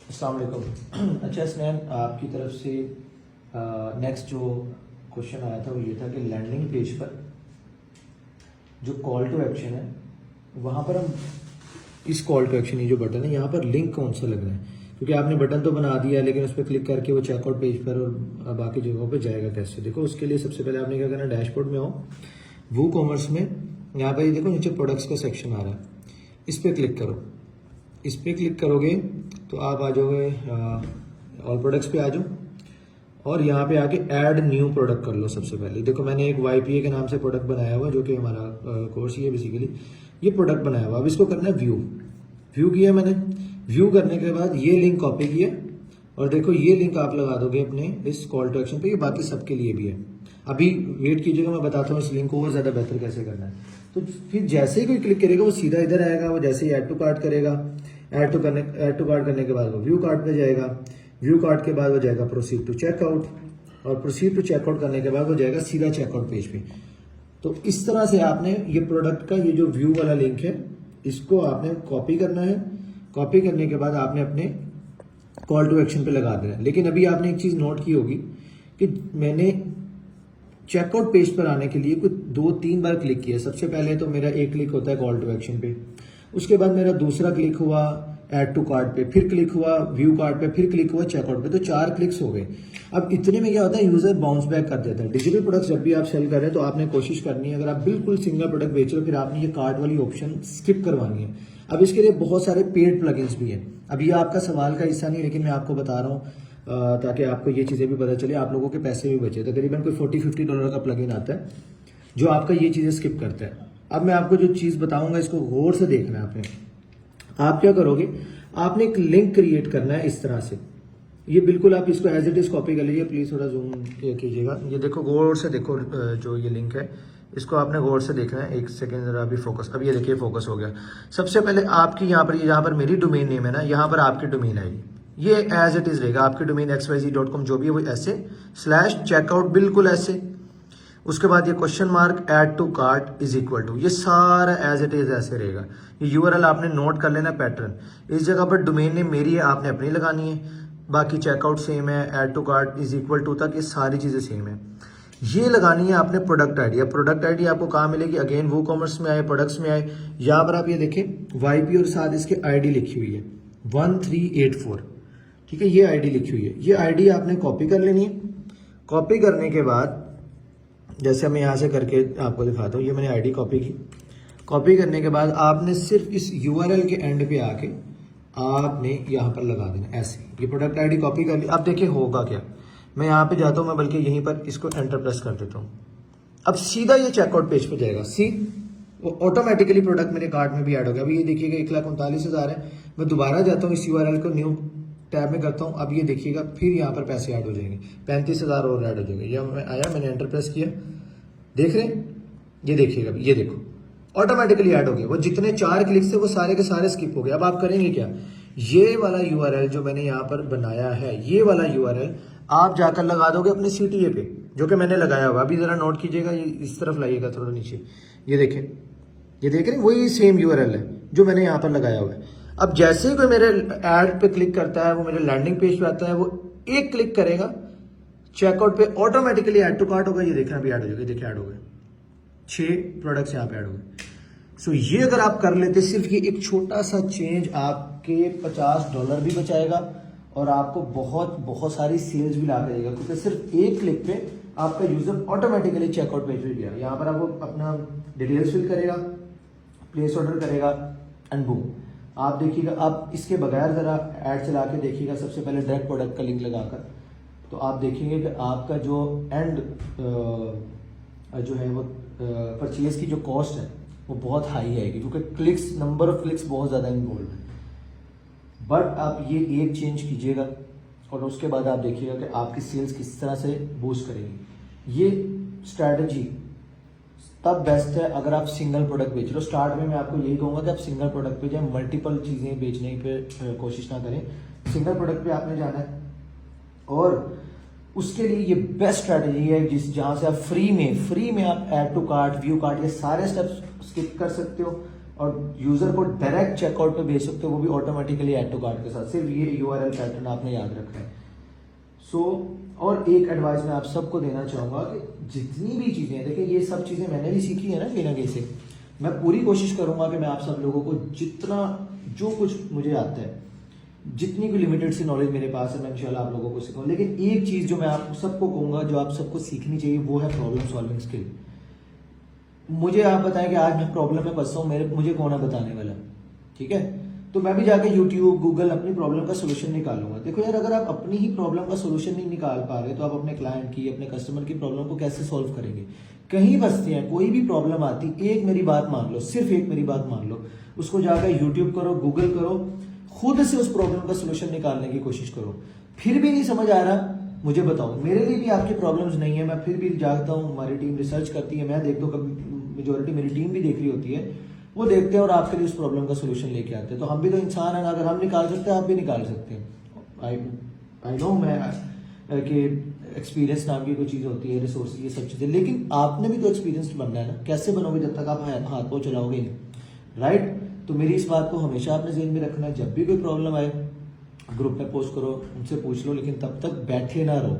अस्सलाम वालेकुम। अच्छा स्नैन, आपकी तरफ से नेक्स्ट जो क्वेश्चन आया था वो ये था कि लैंडिंग पेज पर जो कॉल टू एक्शन है वहाँ पर हम इस कॉल टू एक्शन, ये जो बटन है यहाँ पर लिंक कौन सा लगना है, क्योंकि आपने बटन तो बना दिया है लेकिन उस पर क्लिक करके वो चेकआउट पेज पर और बाकी जगहों पर जाएगा कैसे। देखो उसके लिए सबसे पहले आपने क्या करना है, डैशबोर्ड में हो, वो कॉमर्स में यहाँ पर ये देखो नीचे प्रोडक्ट्स का सेक्शन आ रहा है, इस पर क्लिक करो। इस पर क्लिक करोगे तो आप आ जाओगे ऑल प्रोडक्ट्स पे आ जाओ और यहाँ पे आके ऐड न्यू प्रोडक्ट कर लो। सबसे पहले देखो मैंने एक YPA के नाम से प्रोडक्ट बनाया हुआ जो कि हमारा कोर्स ही है बेसिकली, ये प्रोडक्ट बनाया हुआ। अब इसको करना है व्यू किया मैंने। व्यू करने के बाद ये लिंक कॉपी किया और देखो ये लिंक आप लगा दोगे अपने इस कॉल टू एक्शन पे, ये बाकी सबके लिए भी है। अभी वेट कीजिएगा, मैं बताता हूँ इस लिंक को और ज़्यादा बेहतर कैसे करना है। तो फिर जैसे ही कोई क्लिक करेगा वो सीधा इधर आएगा, वो जैसे ही ऐड टू कार्ट करेगा, ऐड टू कार्ट करने के बाद वो व्यू कार्ट पे जाएगा, व्यू कार्ट के बाद वो जाएगा प्रोसीड टू चेकआउट, और प्रोसीड टू चेकआउट करने के बाद वो जाएगा सीधा चेकआउट पेज पे। तो इस तरह से आपने ये प्रोडक्ट का ये जो व्यू वाला लिंक है इसको आपने कॉपी करना है। कॉपी करने के बाद आपने अपने कॉल टू एक्शन पे लगा देना है। लेकिन अभी आपने एक चीज नोट की होगी कि मैंने चेकआउट पेज पर आने के लिए कुछ 2-3 बार क्लिक किया। सबसे पहले तो मेरा एक क्लिक होता है कॉल टू एक्शन पे, उसके बाद मेरा दूसरा क्लिक हुआ ऐड टू कार्ट पे, फिर क्लिक हुआ व्यू कार्ट पे, फिर क्लिक हुआ चेकआउट पे, तो 4 क्लिक्स हो गए। अब इतने में क्या होता है, यूजर बाउंस बैक कर देता है। डिजिटल प्रोडक्ट्स जब भी आप सेल कर रहे हैं तो आपने कोशिश करनी है, अगर आप बिल्कुल सिंगल प्रोडक्ट बेच रहे हो फिर आपने ये कार्ट वाली ऑप्शन स्किप करवानी है। अब इसके लिए बहुत सारे पेड प्लगइन्स भी हैं। अब ये आपका सवाल का हिस्सा नहीं, लेकिन मैं आपको बता रहा हूँ ताकि आपको ये चीज़ें भी पता चले, आप लोगों के पैसे भी बचे। तकरीबन कोई $40-50 का प्लगइन आता है जो आपका ये चीज़ें स्किप करता है। अब मैं आपको जो चीज़ बताऊंगा इसको गौर से देखना है आपने। आप क्या करोगे, आपने एक लिंक क्रिएट करना है इस तरह से। ये बिल्कुल आप इसको एज इट इज कॉपी कर लीजिए, प्लीज थोड़ा जूम कीजिएगा। ये देखो गौर से देखो, जो ये लिंक है इसको आपने गौर से देखना है। एक सेकेंड जरा अभी फोकस, अब ये देखिए फोकस हो गया। सबसे पहले आपकी यहाँ पर मेरी डोमेन नेम है ना, यहाँ पर आपकी डोमेन आएगी, ये एज इट इज रहेगा आपकी डोमेन xyz.com जो भी है वो ऐसे /checkout बिल्कुल ऐसे। उसके बाद ये question mark add to cart is equal to, ये सारा एज इट इज ऐसे रहेगा। ये यूआरएल आपने नोट कर लेना पैटर्न। इस जगह पर डोमेन नेम मेरी है, आपने अपनी लगानी है। बाकी चेकआउट सेम है, add to cart is equal to तक ये सारी चीजें सेम है। ये लगानी है आपने प्रोडक्ट आईडी। अब प्रोडक्ट आईडी आपको कहाँ मिलेगी, अगेन वो कॉमर्स में आए, प्रोडक्ट्स में आए, यहाँ पर आप ये देखें YP और साथ इसके आईडी लिखी हुई है 1384, ठीक है, ये आईडी लिखी हुई है। ये आईडी आपने कॉपी कर लेनी है। कॉपी करने के बाद जैसे मैं यहाँ से करके आपको दिखाता हूँ, ये मैंने आईडी कॉपी की। कॉपी करने के बाद आपने सिर्फ इस URL के एंड पे आके आपने यहाँ पर लगा देना ऐसे। ये प्रोडक्ट आईडी कॉपी कर ली। अब देखिए होगा क्या, मैं यहाँ पे जाता हूँ, मैं बल्कि यहीं पर इसको एंटर प्रेस कर देता हूँ। अब सीधा ये चेकआउट पेज पे जाएगा। वो ऑटोमेटिकली प्रोडक्ट मेरे कार्ट में भी ऐड हो गया। अभी ये देखिएगा 1,39,000 है। मैं दोबारा जाता हूँ इस URL को न्यू टैब में करता हूँ। अब ये देखिएगा फिर यहाँ पर पैसे ऐड हो जाएंगे, 35,000 और ऐड हो जाएंगे। ये मैं आया, मैंने एंटर प्रेस किया, देख रहे हैं, ये देखिएगा, ये देखो ऑटोमेटिकली ऐड हो गया। वो जितने 4 क्लिक्स थे वो सारे के सारे स्किप हो गए। अब आप करेंगे क्या, ये वाला URL जो मैंने यहाँ पर बनाया है, ये वाला URL आप जाकर लगा दोगे अपने CTA पे, जो कि मैंने लगाया हुआ। अभी जरा नोट कीजिएगा, ये इस तरफ लाइएगा थोड़ा नीचे, ये देखें, ये देख रहे हैं, वही सेम URL है जो मैंने यहाँ पर लगाया हुआ है। अब जैसे ही कोई मेरे ऐड पे क्लिक करता है, वो मेरे लैंडिंग पेज पे आता है, वो एक क्लिक करेगा चेकआउट पे, ऑटोमेटिकली ऐड टू कार्ट होगा। ये देखना अभी ऐड हो जाएगा, देखिए ऐड हो गए, 6 प्रोडक्ट्स यहाँ पे ऐड हो गए। सो ये अगर आप कर लेते, सिर्फ ये एक छोटा सा चेंज आपके $50 भी बचाएगा और आपको बहुत बहुत सारी सेल्स भी ला देगा, क्योंकि सिर्फ एक क्लिक पे आपका यूजर ऑटोमेटिकली चेकआउट पेज पे गया। यहाँ पर आपको अपना डिटेल्स फिल करेगा, प्लेस ऑर्डर करेगा एंड बूम। आप देखिएगा, आप इसके बगैर जरा ऐड चला के देखिएगा, सबसे पहले डायरेक्ट प्रोडक्ट का लिंक लगाकर, तो आप देखेंगे कि आपका जो एंड जो है वो परचेज की जो कॉस्ट है वो बहुत हाई आएगी, क्योंकि क्लिक्स, नंबर ऑफ क्लिक्स बहुत ज़्यादा इन्वॉल्व है। बट आप ये एक चेंज कीजिएगा और उसके बाद आप देखिएगा कि आपकी सेल्स किस तरह से बूस्ट करेंगी। ये स्ट्रैटेजी तब बेस्ट है अगर आप सिंगल प्रोडक्ट बेच रहे हो। स्टार्ट में मैं आपको यही कहूँगा कि आप सिंगल प्रोडक्ट पे जाए, मल्टीपल चीज़ें बेचने पे कोशिश ना करें। सिंगल प्रोडक्ट पे आपने जाना है और उसके लिए ये बेस्ट स्ट्रैटेजी है जहाँ से आप फ्री में आप add to cart, view cart, ये सारे स्टेप्स स्किप कर सकते हो। और यूजर को डायरेक्ट चेकआउट पे भेज सकते हो, वो भी ऑटोमेटिकली ऐड टू कार्ट के साथ। सिर्फ ये यूआरएल पैटर्न आपने याद रखना है। और एक एडवाइस मैं आप सबको देना चाहूंगा कि जितनी भी चीजें हैं, देखिए ये सब चीजें मैंने भी सीखी है ना कहीं ना कहीं से, मैं पूरी कोशिश करूंगा कि मैं आप सब लोगों को जितना जो कुछ मुझे आता है, जितनी भी लिमिटेड सी नॉलेज मेरे पास है, मैं इंशाल्लाह आप लोगों को सिखाऊं। लेकिन एक चीज जो मैं आप सबको कहूंगा, जो आप सबको सीखनी चाहिए, वो है प्रॉब्लम सॉल्विंग स्किल। मुझे आप बताएं कि आज मैं प्रॉब्लम में फंसा हूं, मुझे कौन है बताने वाला, ठीक है? तो मैं भी जाके यूट्यूब गूगल अपनी प्रॉब्लम का सोल्यूशन निकालूंगा। देखो यार, अगर आप अपनी ही प्रॉब्लम का सोल्यूशन नहीं निकाल पा रहे तो आप अपने क्लाइंट की, अपने कस्टमर की प्रॉब्लम को कैसे सॉल्व करेंगे? कहीं बसते हैं, कोई भी प्रॉब्लम आती, एक मेरी बात मान लो, सिर्फ एक मेरी बात मान लो, उसको जाकर यूट्यूब करो, गूगल करो, खुद से उस प्रॉब्लम का सोल्यूशन निकालने की कोशिश करो। फिर भी नहीं समझ आ रहा, मुझे बताओ, मेरे लिए भी आपकी प्रॉब्लम्स नहीं है, मैं फिर भी जागता हूँ, हमारी टीम रिसर्च करती है, मैं देखता हूँ, कभी मेजोरिटी मेरी टीम भी देख रही होती है, वो देखते हैं और आपके लिए उस प्रॉब्लम का सोल्यूशन लेके आते हैं। तो हम भी तो इंसान हैं, अगर हम निकाल सकते हैं आप भी निकाल सकते हैं। आई नो मैं कि एक्सपीरियंस नाम की कोई चीज़ होती है, रिसोर्स, ये सब चीज़ें, लेकिन आपने भी तो एक्सपीरियंस बनना है ना। कैसे बनोगे जब तक आप हाथ पाँव चलाओगे नहीं, राइट? तो मेरी इस बात को हमेशा आपने ज़हन में रखना है। जब भी कोई प्रॉब्लम आए, ग्रुप में पोस्ट करो, उनसे पूछ लो, लेकिन तब तक बैठे ना रहो,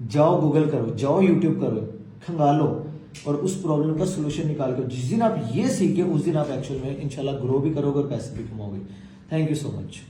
जाओ गूगल करो, जाओ यूट्यूब करो, खंगालो और उस प्रॉब्लम का सोल्यूशन निकाल कर जिस दिन आप ये सीखे, उस दिन आप एक्चुअल में इंशाल्लाह ग्रो भी करोगे और पैसे भी कमाओगे। Thank you so much.